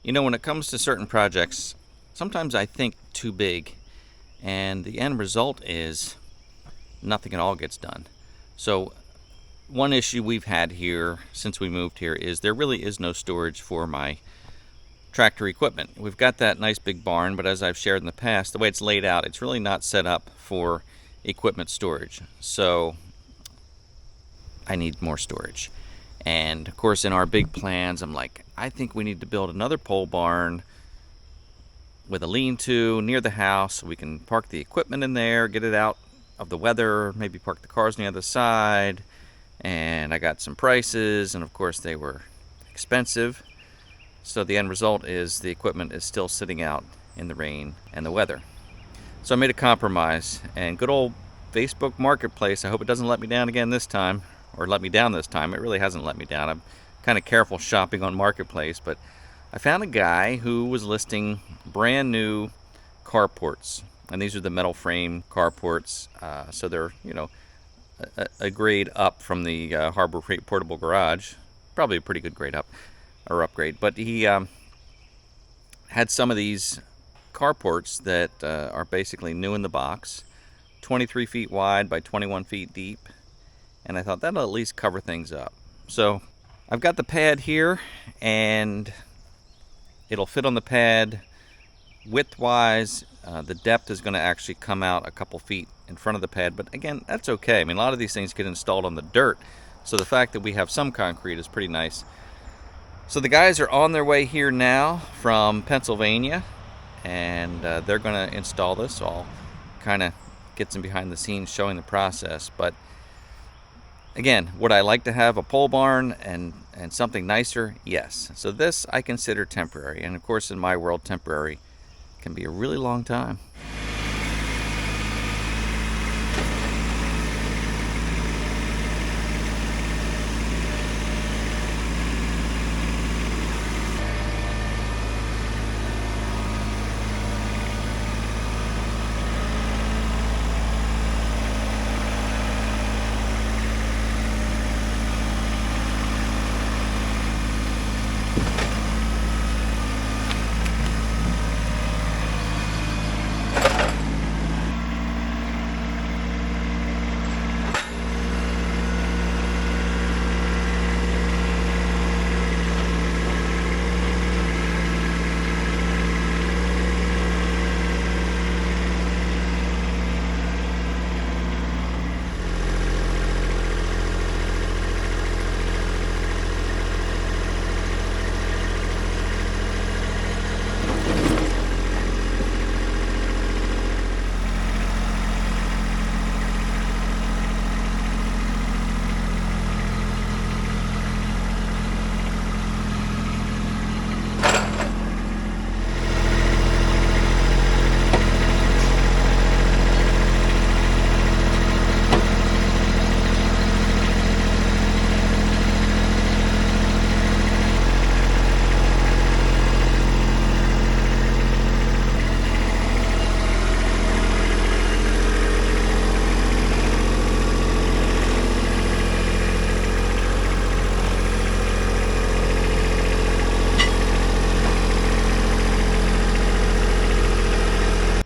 You know, when it comes to certain projects, sometimes I think too big, and the end result is nothing at all gets done. So one issue we've had here since we moved here is there really is no storage for my tractor equipment. We've got that nice big barn, but as I've shared in the past, the way it's laid out, it's really not set up for equipment storage. So I need more storage. And of course, in our big plans, I'm like, I think we need to build another pole barn with a lean-to near the house so we can park the equipment in there, get it out of the weather, maybe park the cars on the other side. And I got some prices, and of course they were expensive. So the end result is the equipment is still sitting out in the rain and the weather. So I made a compromise, and good old Facebook Marketplace, I hope it doesn't let me down again this time, or let me down this time. It really hasn't let me down. I'm kind of careful shopping on Marketplace, but I found a guy who was listing brand new carports, and these are the metal frame carports, so they're, you know, a grade up from the Harbor Freight Portable Garage, probably a pretty good grade up or upgrade. But he had some of these carports that are basically new in the box, 23 feet wide by 21 feet deep. And I thought that'll at least cover things up. So I've got the pad here, and it'll fit on the pad width-wise. The depth is going to actually come out a couple feet in front of the pad, but again, that's okay. I mean, a lot of these things get installed on the dirt, so the fact that we have some concrete is pretty nice. So the guys are on their way here now from Pennsylvania, and they're going to install this. So I'll kind of get some behind the scenes showing the process. But again, would I like to have a pole barn and something nicer? Yes. So this I consider temporary. And of course, in my world, temporary can be a really long time.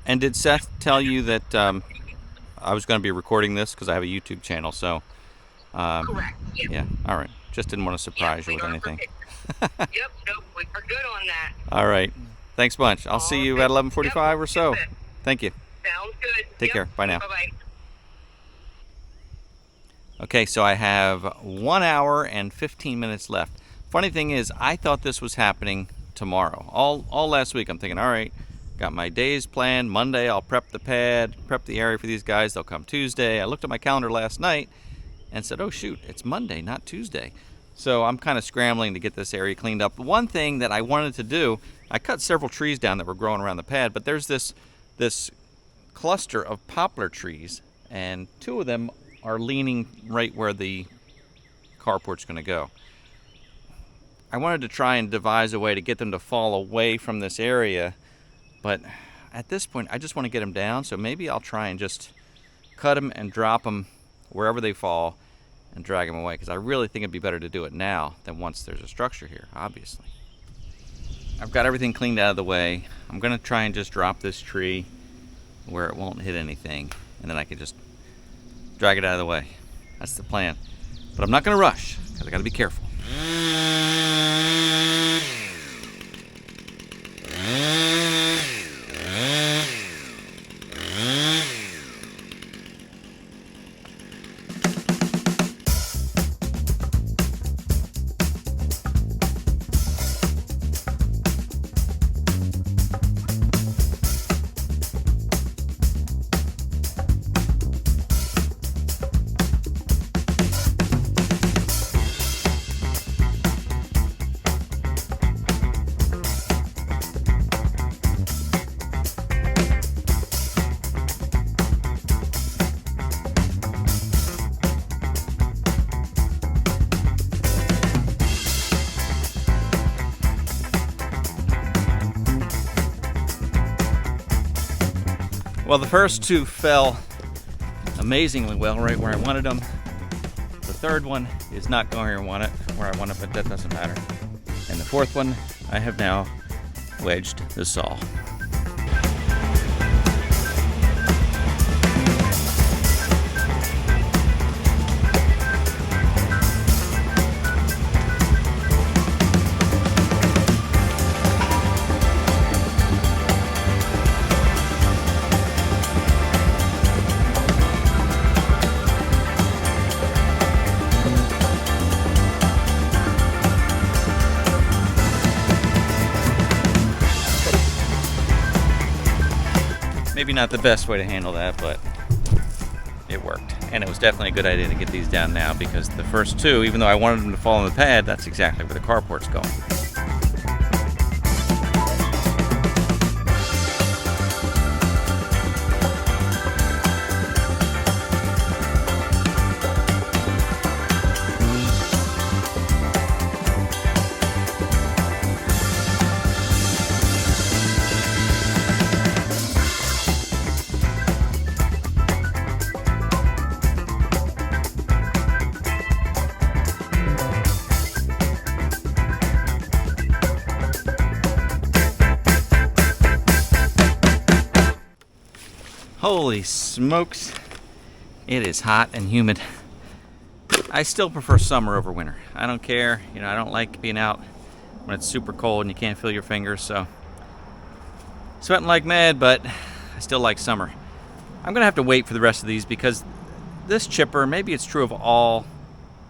And did Seth tell you that I was going to be recording this because I have a YouTube channel? So, correct. Yep. Yeah. All right. Just didn't want to surprise you with anything. Yep. Nope. We are good on that. All right. Thanks much. I'll see you at 11:45 or so. Thank you. Sounds good. Take care. Bye now. Bye-bye. Okay, so I have 1 hour and 15 minutes left. Funny thing is, I thought this was happening tomorrow. All last week, I'm thinking, all right, got my days planned. Monday, I'll prep the pad, prep the area for these guys. They'll come Tuesday. I looked at my calendar last night and said, oh, shoot, it's Monday, not Tuesday. So I'm kind of scrambling to get this area cleaned up. One thing that I wanted to do, I cut several trees down that were growing around the pad, but there's this cluster of poplar trees, and two of them are leaning right where the carport's going to go. I wanted to try and devise a way to get them to fall away from this area, but at this point I just want to get them down, so maybe I'll try and just cut them and drop them wherever they fall and drag them away, because I really think it'd be better to do it now than once there's a structure here, obviously. I've got everything cleaned out of the way. I'm gonna try and just drop this tree where it won't hit anything, and then I can just drag it out of the way. That's the plan. But I'm not gonna rush, because I gotta be careful. Well, the first two fell amazingly well, right where I wanted them. The third one is not going where I want it, but that doesn't matter. And the fourth one, I have now wedged the saw. Maybe not the best way to handle that, but it worked. And it was definitely a good idea to get these down now, because the first two, even though I wanted them to fall on the pad, that's exactly where the carport's going. Holy smokes, it is hot and humid. I still prefer summer over winter. I don't care, you know, I don't like being out when it's super cold and you can't feel your fingers, so sweating like mad, but I still like summer. I'm gonna have to wait for the rest of these, because this chipper, maybe it's true of all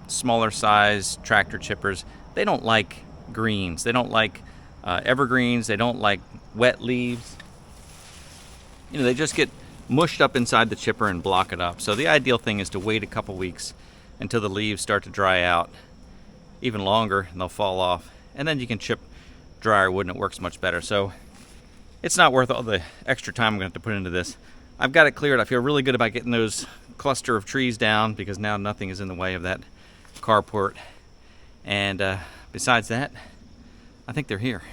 smaller size tractor chippers, they don't like greens, they don't like evergreens, they don't like wet leaves. You know, they just get mushed up inside the chipper and block it up. So the ideal thing is to wait a couple weeks until the leaves start to dry out, even longer, and they'll fall off. And then you can chip drier wood and it works much better. So it's not worth all the extra time I'm gonna have to put into this. I've got it cleared. I feel really good about getting those cluster of trees down, because now nothing is in the way of that carport. And besides that, I think they're here.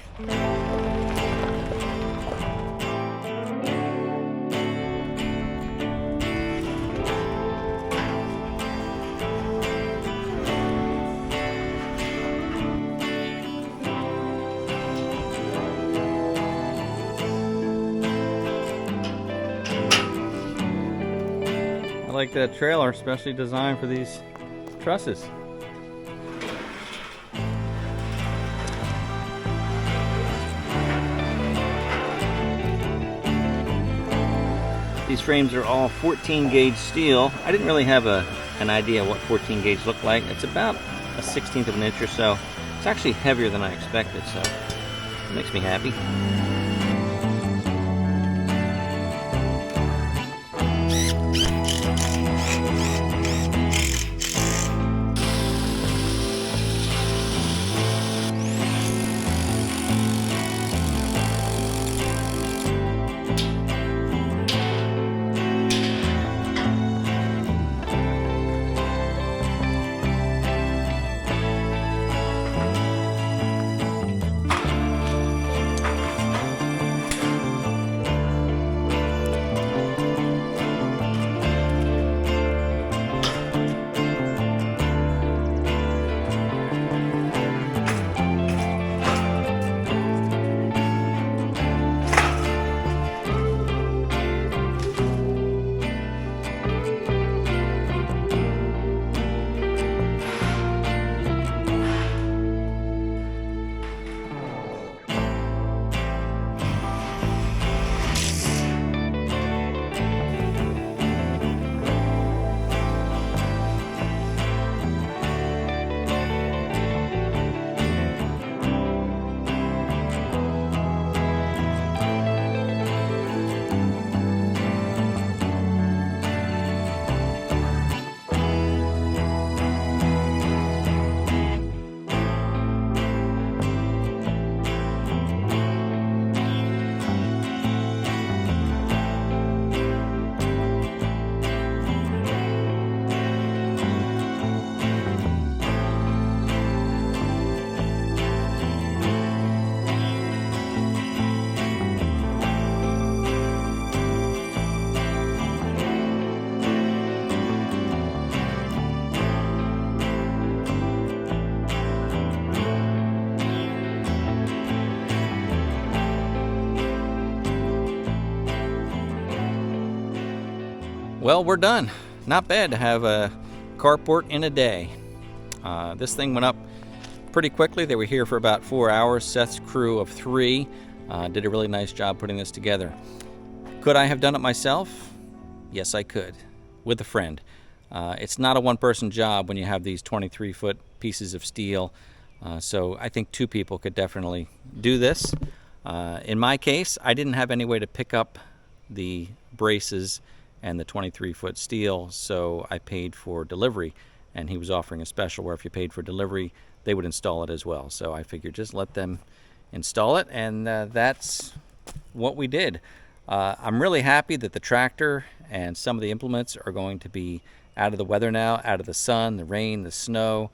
I like that trailer, especially designed for these trusses. These frames are all 14 gauge steel. I didn't really have an idea what 14 gauge looked like. It's about a 1/16 of an inch or so. It's actually heavier than I expected, so it makes me happy. Well, we're done. Not bad to have a carport in a day. This thing went up pretty quickly. They were here for about 4 hours. Seth's crew of 3 did a really nice job putting this together. Could I have done it myself? Yes, I could, with a friend. It's not a one-person job when you have these 23-foot pieces of steel, so I think 2 people could definitely do this. In my case, I didn't have any way to pick up the braces and the 23-foot steel, so I paid for delivery, and he was offering a special where if you paid for delivery, they would install it as well. So I figured just let them install it, and that's what we did. I'm really happy that the tractor and some of the implements are going to be out of the weather now, out of the sun, the rain, the snow.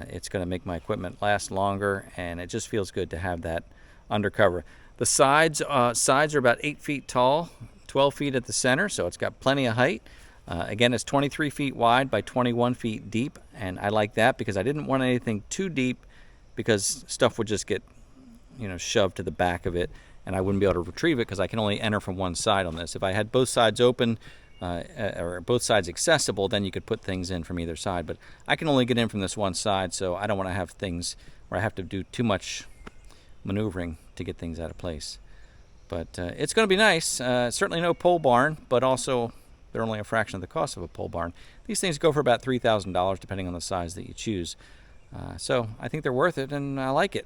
It's going to make my equipment last longer, and it just feels good to have that undercover. The sides are about 8 feet tall, 12 feet at the center, so it's got plenty of height. Again, it's 23 feet wide by 21 feet deep, and I like that because I didn't want anything too deep because stuff would just get, shoved to the back of it, and I wouldn't be able to retrieve it because I can only enter from one side on this. If I had both sides open or both sides accessible, then you could put things in from either side, but I can only get in from this one side, so I don't want to have things where I have to do too much maneuvering to get things out of place. But it's going to be nice. Certainly no pole barn, but also they're only a fraction of the cost of a pole barn. These things go for about $3,000 depending on the size that you choose. So I think they're worth it, and I like it.